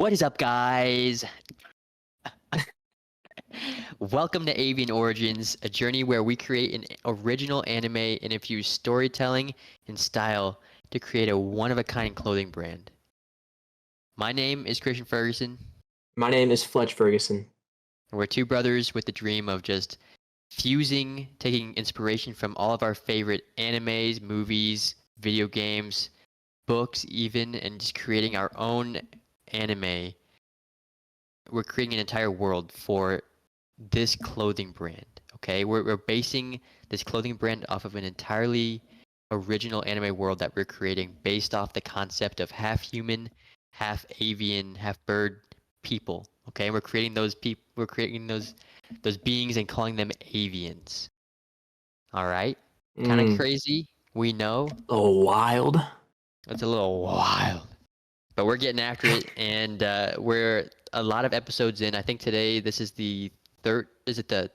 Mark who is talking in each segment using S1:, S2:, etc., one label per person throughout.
S1: What is up, guys? Welcome to Avian Origins, a journey where we create an original anime and infuse storytelling and style to create a one-of-a-kind clothing brand. My name is Christian Ferguson,
S2: My name is Fletch Ferguson.
S1: and we're two brothers with the dream of just fusing, taking inspiration from all of our favorite animes, movies, video games, books even, and just creating our own anime. We're creating an entire world for this clothing brand. Okay, we're basing this clothing brand off of an entirely original anime world that we're creating based off the concept of half human, half avian, half bird people. Okay, we're creating we're creating those beings and calling them avians. All right, kind of crazy, we know.
S2: Oh, wild.
S1: It's a little wild, but we're getting after it, and we're a lot of episodes in. I think today this is the third. Is it the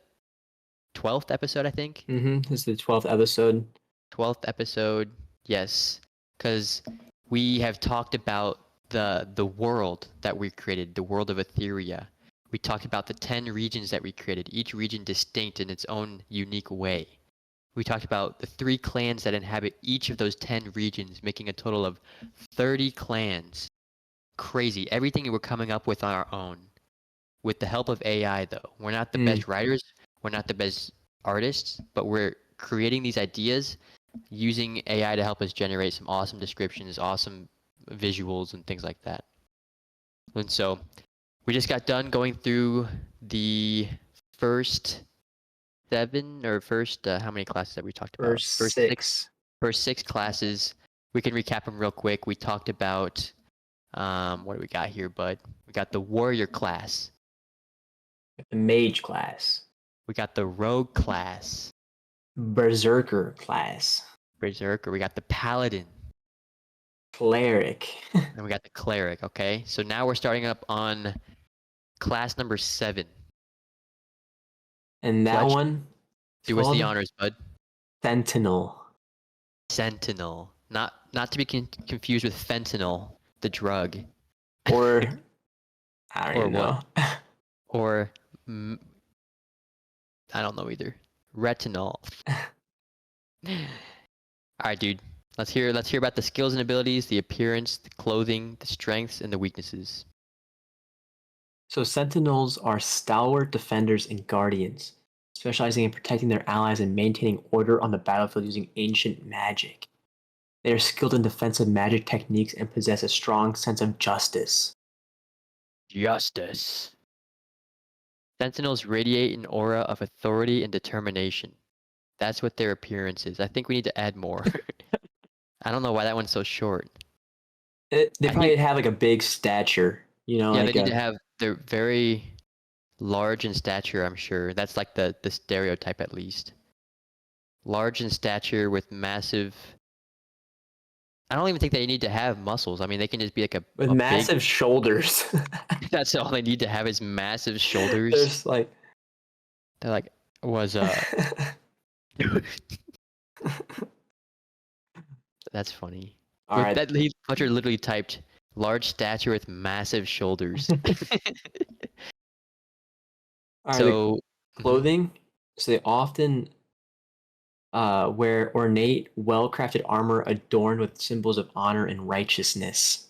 S1: 12th episode? I think
S2: This is the 12th episode.
S1: 12th episode. Yes, because we have talked about the world that we created, the world of Etheria. We talked about the 10 regions that we created, each region distinct in its own unique way. We talked about the 3 clans that inhabit each of those 10 regions, making a total of 30 clans. Crazy. Everything we're coming up with on our own. With the help of AI, though. We're not the best writers, we're not the best artists, but we're creating these ideas using AI to help us generate some awesome descriptions, awesome visuals, and things like that. And so we just got done going through the first 7 or first how many classes that we talked about?
S2: First 6.
S1: First 6 classes. We can recap them real quick. We talked about what do we got here, bud? We got the warrior class.
S2: The mage class.
S1: We got the rogue class.
S2: Berserker class.
S1: Berserker. We got the paladin.
S2: Cleric.
S1: And we got the cleric, okay? So now we're starting up on class number 7.
S2: And that
S1: Fletch,
S2: one?
S1: do us the honors, bud.
S2: Sentinel.
S1: Sentinel. Not to be confused with fentanyl, the drug.
S2: Or, I don't even know.
S1: Or, I don't know either. Retinol. Alright, dude. Let's hear about the skills and abilities, the appearance, the clothing, the strengths, and the weaknesses.
S2: So Sentinels are stalwart defenders and guardians, specializing in protecting their allies and maintaining order on the battlefield using ancient magic. They are skilled in defensive magic techniques and possess a strong sense of justice.
S1: Justice. Sentinels radiate an aura of authority and determination. That's what their appearance is. I think we need to add more. I don't know why that one's so short.
S2: They probably have like a big stature, you know.
S1: Yeah,
S2: like
S1: they need to have. They're very large in stature. I'm sure that's like the stereotype at least. Large in stature with massive. I don't even think they need to have muscles. I mean, they can just be like
S2: with massive big... shoulders.
S1: That's all they need to have is massive shoulders.
S2: There's like.
S1: They're like That's funny.
S2: All right.
S1: Fletcher literally typed large stature with massive shoulders.
S2: All right, so clothing. So they often wear ornate, well-crafted armor adorned with symbols of honor and righteousness.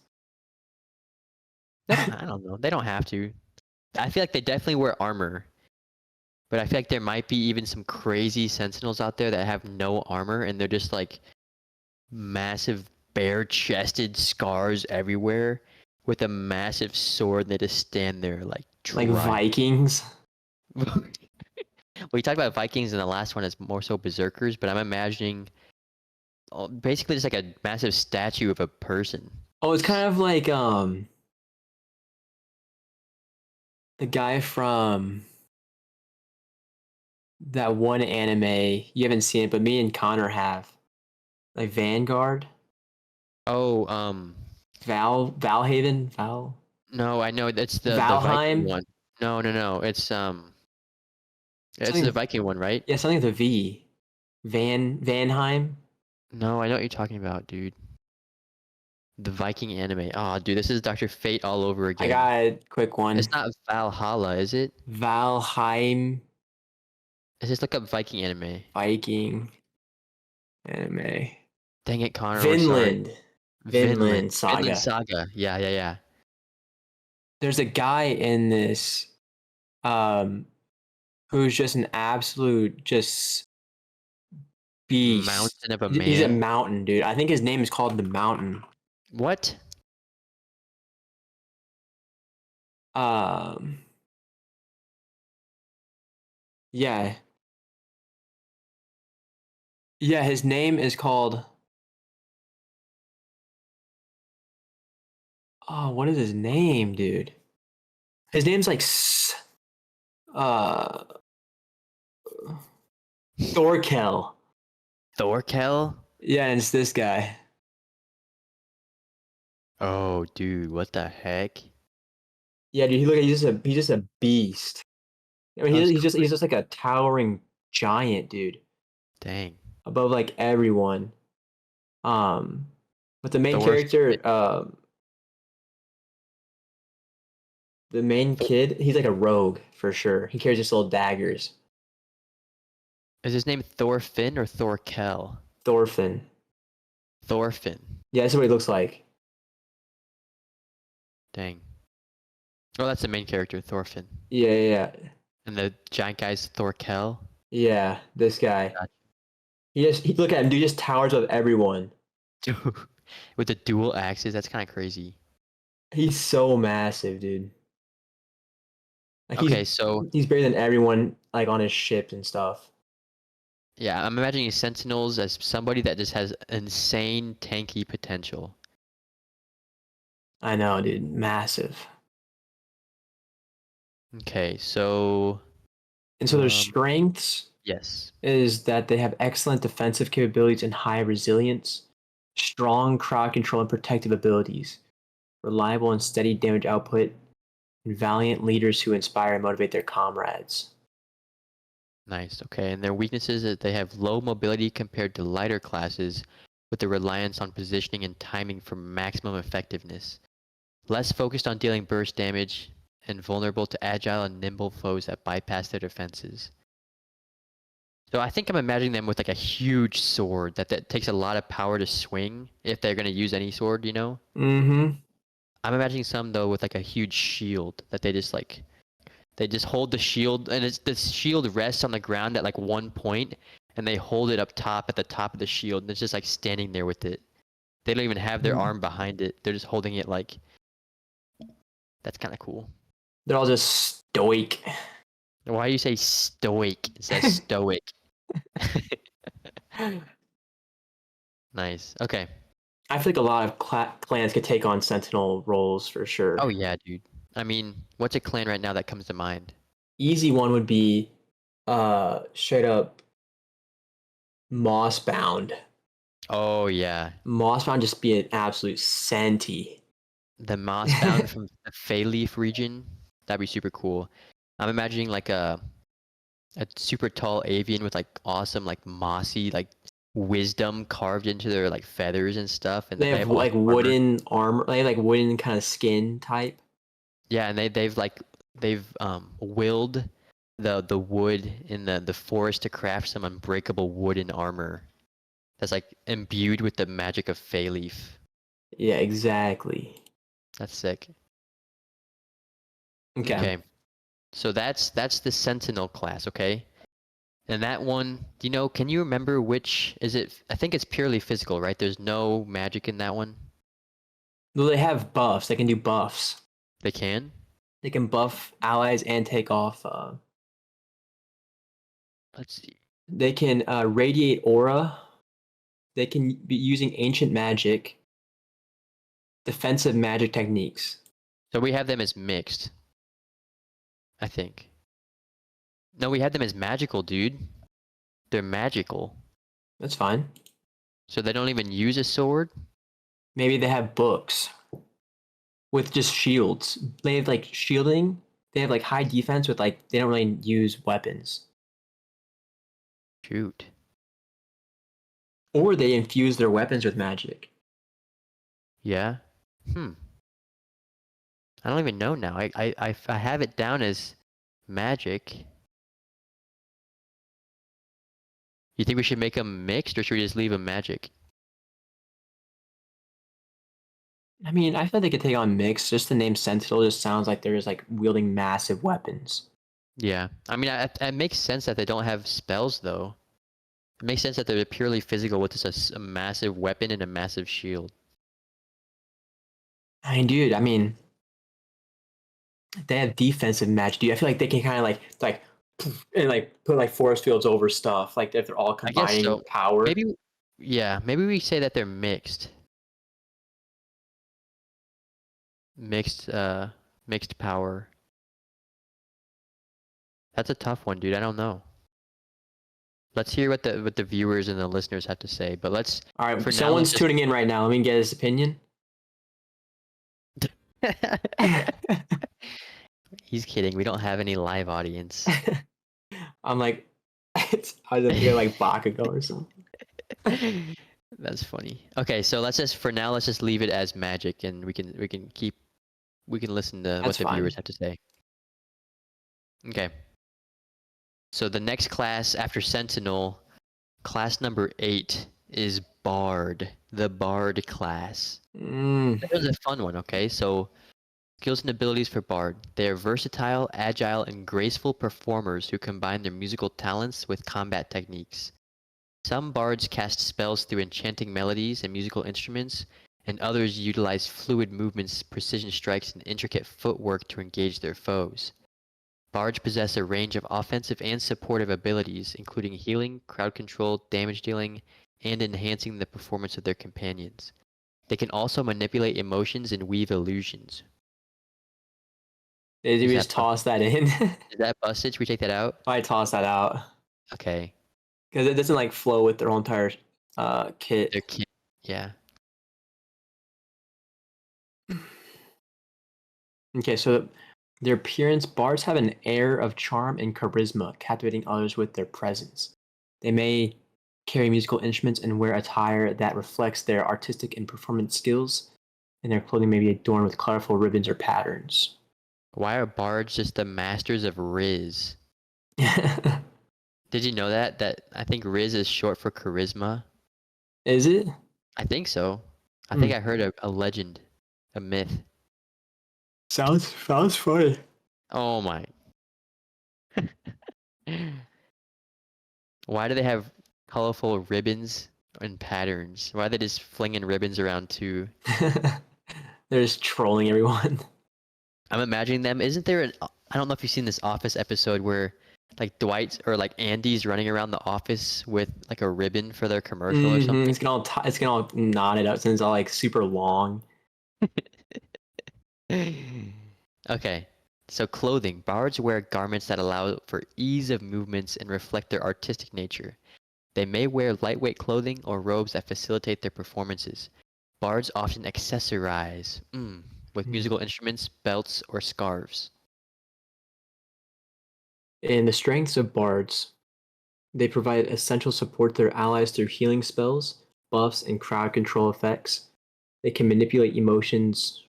S1: I don't know. They don't have to. I feel like they definitely wear armor. But I feel like there might be even some crazy sentinels out there that have no armor and they're just like massive bare-chested scars everywhere with a massive sword. They just stand there like
S2: Vikings.
S1: We talked about Vikings in the last one as more so berserkers, but I'm imagining basically just like a massive statue of a person.
S2: Oh, it's kind of like the guy from that one anime. You haven't seen it, but me and Connor have. Like Vanguard.
S1: Oh,
S2: Valhaven.
S1: No, I know it's the
S2: Valheim
S1: Viking one. No. It's the Viking one, right?
S2: Yeah, something with a V. Vanheim.
S1: No, I know what you're talking about, dude. The Viking anime. Oh, dude, this is Dr. Fate all over
S2: I
S1: again.
S2: got a quick one.
S1: It's not Valhalla, is it?
S2: Valheim
S1: Let's just look up Viking anime.
S2: Viking anime.
S1: Dang it, Connor, we're sorry.
S2: Vinland.
S1: Vinland.
S2: Vinland
S1: Vinland
S2: Saga.
S1: Saga. Yeah, yeah, yeah.
S2: There's a guy in this um who's just an absolute just beast.
S1: Mountain of a
S2: He's a
S1: man.
S2: mountain, dude. I think his name is called the Mountain.
S1: What?
S2: Um yeah. Yeah, his name is called oh, what is his name, dude? His name's like uh Thorkel.
S1: Thorkel?
S2: Yeah, and it's this guy.
S1: Oh, dude, what the heck?
S2: Yeah, dude, he's just a beast. I mean,
S1: That was
S2: he's
S1: crazy.
S2: just like a towering giant, dude,
S1: Dang.
S2: above like everyone. Um, but
S1: Thor.
S2: the main kid, he's like a rogue for sure. He carries just little daggers.
S1: Is his name Thorfinn or Thorkel?
S2: Thorfinn.
S1: Thorfinn.
S2: Yeah, that's what he looks like.
S1: Dang. Oh, that's the main character, Thorfinn.
S2: Yeah, yeah, yeah.
S1: And the giant guy's Thorkel.
S2: Yeah, this guy.
S1: Gotcha.
S2: He look at him, dude. He just towers above everyone.
S1: Dude, with the dual axes, that's kind of crazy.
S2: He's so massive, dude. Like
S1: Okay, so
S2: he's bigger than everyone, like on his ship and stuff.
S1: yeah, I'm imagining Sentinels as somebody that just has insane tanky potential.
S2: I know, dude. Massive.
S1: Okay, so
S2: And so their strengths
S1: yes.
S2: is that they have excellent defensive capabilities and high resilience, strong crowd control and protective abilities, reliable and steady damage output, and valiant leaders who inspire and motivate their comrades.
S1: Nice. Okay, and their weaknesses is they have low mobility compared to lighter classes with a reliance on positioning and timing for maximum effectiveness. Less focused on dealing burst damage and vulnerable to agile and nimble foes that bypass their defenses. So I think I'm imagining them with like a huge sword that takes a lot of power to swing if they're going to use any sword, you know?
S2: Mm-hmm.
S1: I'm imagining some though with like a huge shield that they just hold the shield and the shield rests on the ground at like one point and they hold it up top at the top of the shield and it's just like standing there with it. They don't even have their arm behind it. They're just holding it like that's kind of cool.
S2: They're all just stoic.
S1: Why do you say stoic instead of stoic? Nice. Okay.
S2: I feel like a lot of clans could take on sentinel roles for sure.
S1: Oh yeah, dude. I mean, what's a clan right now that comes to mind?
S2: Easy one would be straight up Mossbound.
S1: Oh yeah,
S2: Mossbound just be an absolute senti.
S1: the Mossbound from the Fayleaf region. That'd be super cool. I'm imagining like a super tall avian with like awesome like mossy like wisdom carved into their like feathers and stuff, and
S2: They
S1: they
S2: have
S1: have
S2: like
S1: awesome armor.
S2: wooden armor, they have like wooden kind of skin type.
S1: Yeah, and they've willed the wood in the forest to craft some unbreakable wooden armor that's like imbued with the magic of Fayleaf.
S2: Yeah, exactly.
S1: That's sick.
S2: Okay.
S1: Okay, so that's the Sentinel class. Okay, and that one, do you know? Can you remember which is it? I think it's purely physical, right? There's no magic in that one.
S2: Though they have buffs, they can do buffs.
S1: They can.
S2: They can buff allies and take off.
S1: Let's see.
S2: They can radiate aura. They can be using ancient magic, defensive magic techniques.
S1: So we have them as mixed, I think. No, we had them as magical, dude. They're magical.
S2: That's fine.
S1: So they don't even use a sword?
S2: Maybe they have books with just shields. They have like shielding. They have like high defense with like they don't really use weapons.
S1: Shoot.
S2: Or they infuse their weapons with magic.
S1: Yeah. Hmm. I don't even know now. I have it down as magic. You think we should make them mixed, or should we just leave them magic?
S2: I mean, I feel like they could take on mix. Just the name Sentinel just sounds like they're just like wielding massive weapons.
S1: Yeah. I mean, it makes sense that they don't have spells, though. It makes sense that they're purely physical with just a massive weapon and a massive shield.
S2: I mean, dude, I mean, they have defensive magic. Dude, I feel like they can kind of like and like put like force fields over stuff. Like if they're all
S1: I guess
S2: combining
S1: so.
S2: power.
S1: Maybe, yeah, maybe we say that they're mixed. Mixed power. That's a tough one, dude. I don't know. Let's hear what the viewers and the listeners have to say. But
S2: All right,
S1: for now,
S2: someone's tuning in right now. Let me get his opinion.
S1: He's kidding. We don't have any live audience.
S2: I'm like, I just feel like Bakugo or something.
S1: That's funny. Okay, so for now let's just leave it as magic, and we can listen to what
S2: That's
S1: the viewers
S2: fine.
S1: have to say. Okay. So the next class after Sentinel, class number 8 is Bard, the Bard class.
S2: Mm.
S1: That was a fun one. Okay, so skills and abilities for Bard. They are versatile, agile, and graceful performers who combine their musical talents with combat techniques. Some bards cast spells through enchanting melodies and musical instruments, and others utilize fluid movements, precision strikes, and intricate footwork to engage their foes. Bards possess a range of offensive and supportive abilities, including healing, crowd control, damage dealing, and enhancing the performance of their companions. They can also manipulate emotions and weave illusions.
S2: Did
S1: Is
S2: we
S1: that
S2: just toss that in?
S1: is that busted? Should we take that out?
S2: I toss that out
S1: Okay.
S2: because it doesn't like flow with their whole entire
S1: Their
S2: kit.
S1: kid. Yeah.
S2: Okay, so their appearance, bards have an air of charm and charisma, captivating others with their presence. They may carry musical instruments and wear attire that reflects their artistic and performance skills, and their clothing may be adorned with colorful ribbons or patterns.
S1: Why are bards just the masters of Riz? Did you know that? That I think Riz is short for charisma.
S2: Is it?
S1: I think so. I think
S2: Hmm.
S1: I heard a legend, a myth.
S2: Sounds funny.
S1: Oh my. Why do they have colorful ribbons and patterns? Why are they just flinging ribbons around too?
S2: They're just trolling everyone.
S1: I'm imagining them. Isn't there I don't know if you've seen this Office episode where like Dwight or like Andy's running around the office with like a ribbon for their commercial or
S2: Mm-hmm.
S1: something?
S2: It's gonna all knotted up since it's all like super long.
S1: Okay, so clothing. Bards wear garments that allow for ease of movements and reflect their artistic nature. They may wear lightweight clothing or robes that facilitate their performances. Bards often accessorize with
S2: Mm.
S1: musical instruments, belts, or scarves.
S2: In the strengths of bards, they provide essential support to their allies through healing spells, buffs, and crowd control effects. They can manipulate emotions.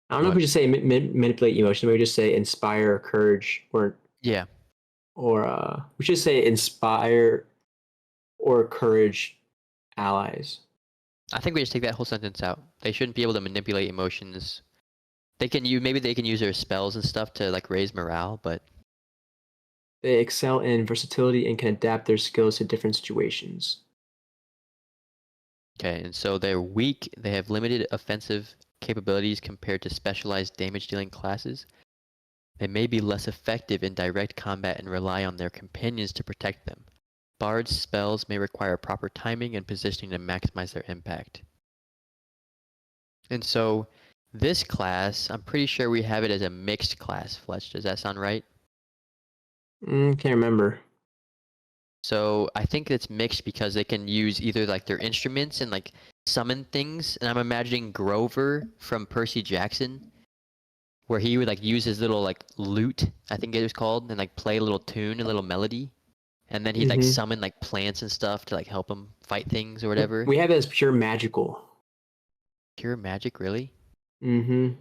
S2: I don't know if
S1: What?
S2: we should say manipulate emotions. Maybe just say inspire courage,
S1: Yeah,
S2: or we should say inspire or courage allies.
S1: I think we just take that whole sentence out. They shouldn't be able to manipulate emotions. Maybe they can use their spells and stuff to like raise morale, but
S2: They excel in versatility and can adapt their skills to different situations.
S1: okay. And so they're weak. They have limited offensive capabilities compared to specialized damage dealing classes. They may be less effective in direct combat and rely on their companions to protect them. Bard's spells may require proper timing and positioning to maximize their impact. And so this class, I'm pretty sure we have it as a mixed class, Fletch. Does that sound right?
S2: Can't remember.
S1: So I think it's mixed because they can use either like their instruments and like summon things. And I'm imagining Grover from Percy Jackson, where he would like use his little like lute, I think it was called, and like play a little tune, a little melody. and then he'd like
S2: Mm-hmm.
S1: summon like plants and stuff to like help him fight things or whatever.
S2: We have it as pure magical.
S1: Pure magic, really?
S2: Mm-hmm.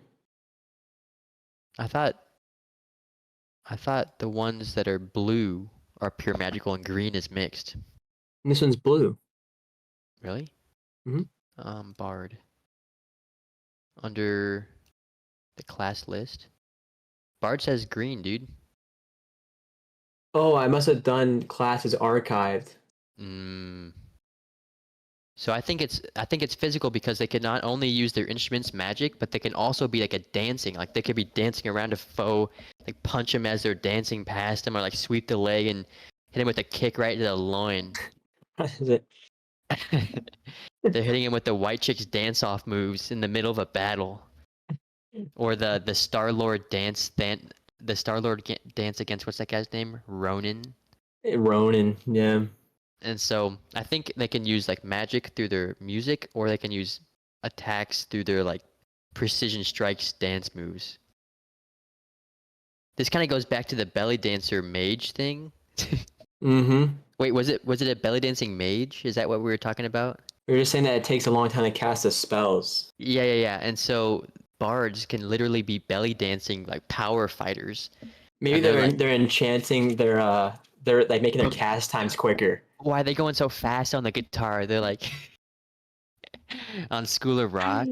S1: I thought I thought the ones that are blue are pure magical and green is mixed.
S2: And this one's blue.
S1: Really?
S2: Mm-hmm.
S1: Bard. Under the class list. Bard says green, dude.
S2: Oh, I must have done classes archived.
S1: Mm. So I think it's physical because they can not only use their instruments magic, but they can also be like a dancing. Like they could be dancing around a foe, like punch him as they're dancing past him, or like sweep the leg and hit him with a kick right to the loin.
S2: Is it?
S1: They're hitting him with the white chicks dance off moves in the middle of a battle, or the Star Lord dance against what's that guy's name? Ronin.
S2: Ronin, yeah.
S1: And so I think they can use like magic through their music, or they can use attacks through their like precision strikes dance moves. This kind of goes back to the belly dancer mage thing.
S2: Mm-hmm.
S1: Wait, was it a belly dancing mage? Is that what we were talking about?
S2: We were just saying that it takes a long time to cast the spells.
S1: Yeah. And so bards can literally be belly dancing like power fighters,
S2: Maybe
S1: and they're like,
S2: they're enchanting they're like making their
S1: but
S2: cast times quicker.
S1: why are they going so fast on the guitar? They're like on School of Rock.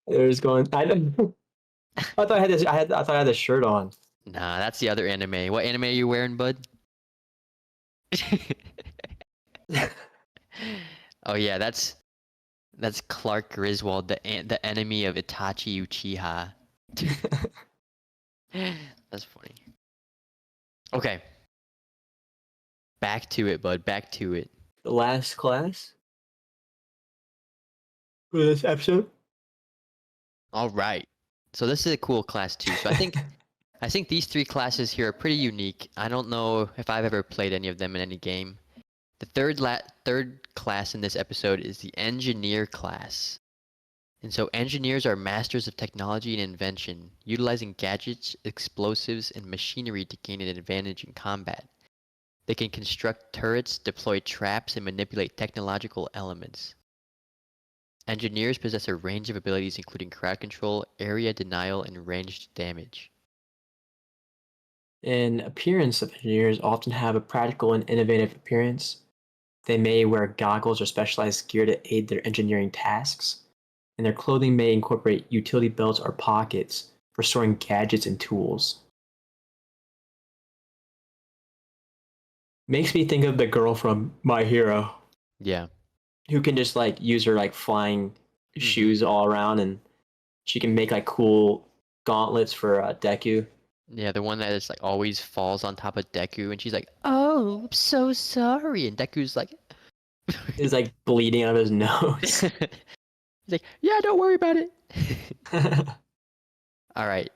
S2: They're just going. I thought I had this. I thought I had this shirt on.
S1: Nah, that's the other anime. What anime are you wearing, bud? Oh yeah, that's Clark Griswold, the enemy of Itachi Uchiha. That's funny. Okay, back to it, bud. Back to it.
S2: The last class for this episode.
S1: All right. So this is a cool class too. So I think these three classes here are pretty unique. I don't know if I've ever played any of them in any game. The third class in this episode is the engineer class. And so engineers are masters of technology and invention, utilizing gadgets, explosives, and machinery to gain an advantage in combat. They can construct turrets, deploy traps, and manipulate technological elements. Engineers possess a range of abilities including crowd control, area denial, and ranged damage.
S2: In appearance, of engineers often have a practical and innovative appearance. They may wear goggles or specialized gear to aid their engineering tasks, and their clothing may incorporate utility belts or pockets for storing gadgets and tools. Makes me think of the girl from My Hero
S1: Yeah.
S2: who can just like use her like flying
S1: hmm
S2: shoes all around, and she can make like cool gauntlets for Deku.
S1: Yeah, the one that is like always falls on top of Deku, and she's like, "Oh, I'm so sorry," and Deku's like,
S2: Is like bleeding out of his nose.
S1: he's like, "Yeah, don't worry about it." All right.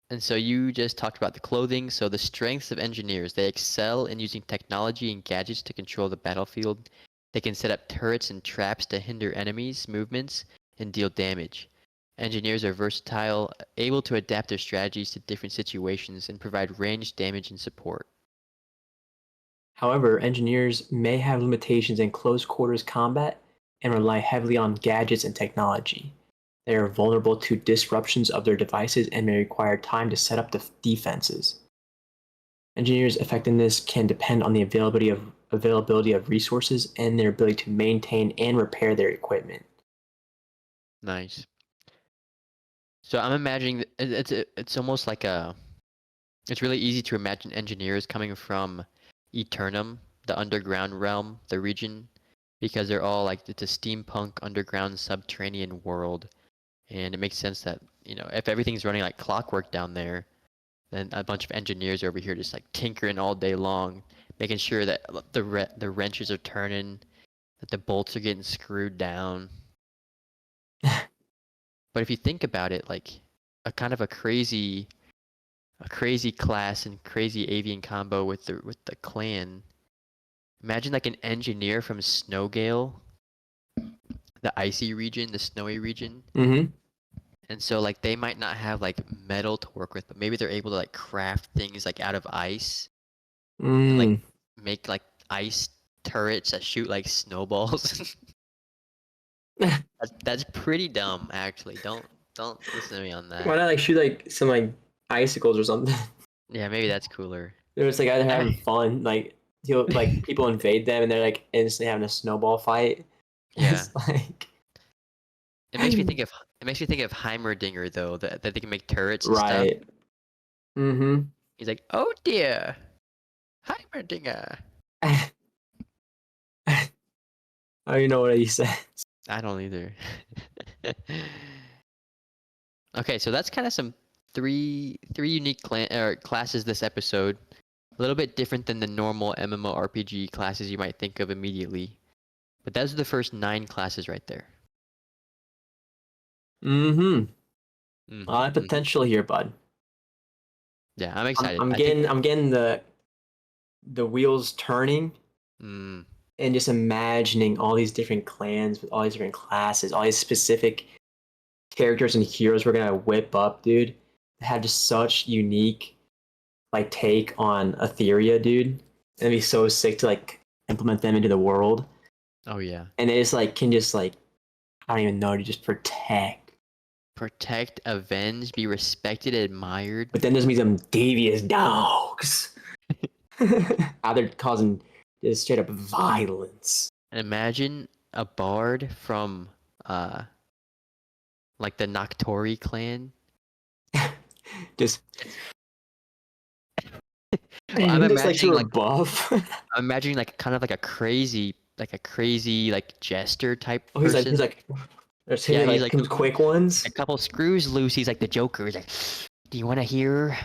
S1: And so you just talked about the clothing. So the strengths of engineers, they excel in using technology and gadgets to control the battlefield. They can set up turrets and traps to hinder enemies' movements and deal damage. Engineers are versatile, able to adapt their strategies to different situations and provide ranged damage and support.
S2: However, engineers may have limitations in close quarters combat and rely heavily on gadgets and technology. They are vulnerable to disruptions of their devices and may require time to set up defenses. Engineers' effectiveness can depend on the availability of resources and their ability to maintain and repair their equipment.
S1: Nice. So I'm imagining it's almost like it's really easy to imagine engineers coming from Eternum, the underground realm, the region, because they're all like it's a steampunk underground subterranean world, and it makes sense that if everything's running like clockwork down there, then a bunch of engineers over here just like tinkering all day long, making sure that the wrenches are turning, that the bolts are getting screwed down. But if you think about it, like a kind of a crazy class and crazy avian combo with the clan. Imagine like an engineer from Snowgale, the icy region, the snowy region.
S2: Mm-hmm.
S1: And so like they might not have like metal to work with, but maybe they're able to like craft things like out of ice and like
S2: Mm.
S1: make like ice turrets that shoot like snowballs. That's pretty dumb, actually. Don't listen to me on
S2: Why
S1: that.
S2: not like shoot like some like icicles or something?
S1: Yeah, maybe that's cooler.
S2: They're just like either having
S1: I,
S2: fun, like like people invade them and they're like instantly having a snowball fight.
S1: yeah,
S2: It's like
S1: it makes me think of Heimerdinger though, that they can make turrets and stuff.
S2: right. Mm-hmm.
S1: He's like, oh dear, Heimerdinger.
S2: I don't even know what he said.
S1: I don't either. Okay, so that's kind of some three unique classes this episode. A little bit different than the normal MMORPG classes you might think of immediately. But those are the first 9 classes right there.
S2: Mm-hmm. A
S1: Mm-hmm,
S2: lot of
S1: mm-hmm.
S2: potential here, bud.
S1: Yeah, I'm
S2: I'm
S1: excited.
S2: I'm
S1: I think.
S2: getting I'm getting the wheels turning
S1: Mm,
S2: and just imagining all these different clans with all these different classes, all these specific characters and heroes we're gonna whip up, dude. That have just such unique like take on Etheria, dude. It'd be so sick to like implement them into the world.
S1: oh yeah.
S2: And they just like can just like I don't even know to just protect.
S1: Protect, avenge, be respected, admired.
S2: But then there's me some devious dogs out there causing just straight up violence.
S1: And imagine a bard from like the Noctori clan.
S2: Just
S1: Well, I'm
S2: just like to
S1: imagining like
S2: rebuff.
S1: I'm imagining like kind of like a crazy like jester type
S2: Oh, he's
S1: person.
S2: like there's
S1: Yeah, he's
S2: like
S1: like
S2: some quick ones.
S1: a couple screws loose. He's like the Joker. He's like, do you want to hear?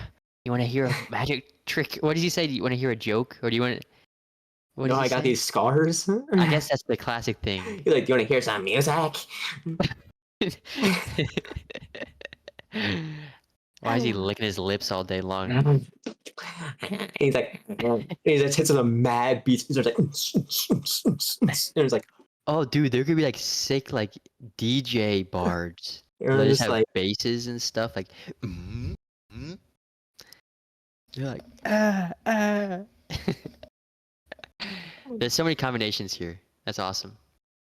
S1: You want to hear a magic trick? What does he say? Do you want to hear a joke, or do you want? What
S2: You know
S1: does
S2: how
S1: he
S2: I got
S1: say?
S2: these scars?
S1: I guess that's the classic thing.
S2: You're like, do you want to hear some music?
S1: Why is he licking his lips all day long?
S2: He's like, he just hits some mad beats. He's like, and it's like,
S1: Oh, dude, there could be like sick like DJ bards.
S2: you're
S1: They just
S2: just
S1: have
S2: like,
S1: basses and stuff like. Mm, mm. You're like ah ah. There's so many combinations here. That's awesome.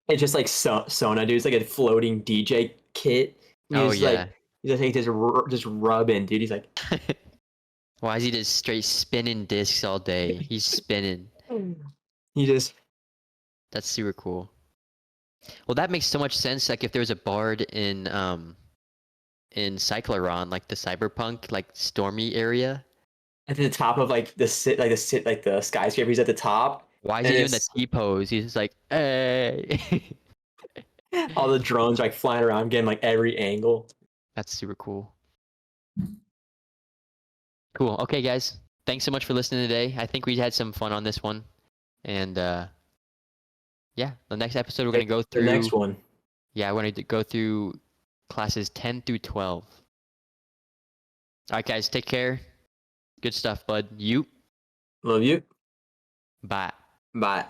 S2: it's just like Sona, dude. It's like a floating DJ kit.
S1: Oh
S2: He's like,
S1: yeah.
S2: just rubbing, dude. He's like,
S1: Why is he just straight spinning discs all day? He's spinning.
S2: he just,
S1: That's super cool. Well, that makes so much sense. Like if there was a bard in Cycloron, like the cyberpunk, like stormy area.
S2: at the top of like like the skyscraper. He's at the top,
S1: Why is he
S2: and
S1: doing the
S2: it's
S1: T pose? He's just like, hey.
S2: all the drones are like flying around, getting like every angle.
S1: That's super cool. Cool. Okay, guys. Thanks so much for listening today. I think we had some fun on this one. And yeah, the next episode we're gonna go
S2: The
S1: through.
S2: next one.
S1: Yeah, we're gonna go through classes 10 through 12. All right, guys. Take care. Good stuff, bud. You.
S2: Love you.
S1: Bye.
S2: Bye.